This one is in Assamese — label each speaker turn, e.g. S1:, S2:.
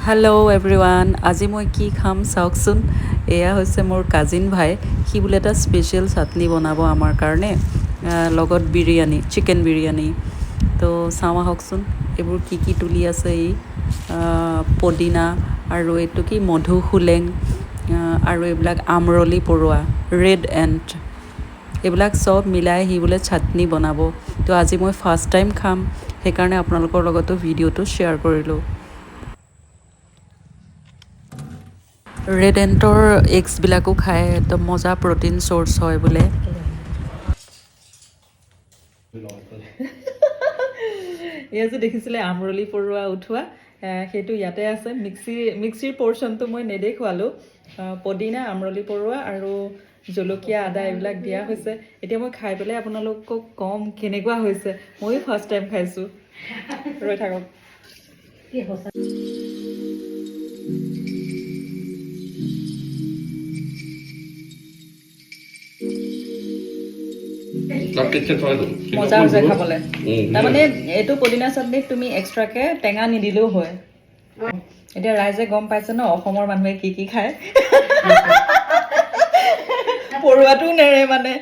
S1: হেল্ল' এভৰিৱান আজি মই কি খাম চাওকচোন এয়া হৈছে মোৰ কাজিন ভাই সি বোলে এটা স্পেচিয়েল চাটনি বনাব আমাৰ কাৰণে লগত বিৰিয়ানী চিকেন বিৰিয়ানী তো চাওঁ আহকচোন এইবোৰ কি তুলি আছে ই পদিনা আৰু এইটো কি মধুসোলেং আৰু এইবিলাক আমৰলি পৰুৱা ৰেড এণ্ড এইবিলাক চব মিলাই সি বোলে চাটনি বনাব তো আজি মই ফাৰ্ষ্ট টাইম খাম সেইকাৰণে আপোনালোকৰ লগতো ভিডিঅ'টো শ্বেয়াৰ কৰিলোঁ ৰেড এণ্টৰ এগছবিলাকো খায় একদম মজা প্ৰ'টিন চ'ৰ্চ হয় বোলে এয়া যে দেখিছিলে আমৰলি পৰুৱা উঠোৱা সেইটো ইয়াতে আছে মিক্সিৰ পৰ্চনটো মই নেদেখুৱালোঁ পদিনা আমৰলি পৰুৱা আৰু জলকীয়া আদা এইবিলাক দিয়া হৈছে এতিয়া মই খাই পেলাই আপোনালোকক ক'ম কেনেকুৱা হৈছে ময়ো ফাৰ্ষ্ট টাইম খাইছোঁ ৰৈ থাকক মজা হৈছে খাবলৈ তাৰমানে এইটো পদিনা চাটনিত তুমি এক্সট্ৰাকে টেঙা নিদিলেও হয় এতিয়া ৰাইজে গম পাইছে ন অসমৰ মানুহে কি খায় পৰুৱাটো নেৰে মানে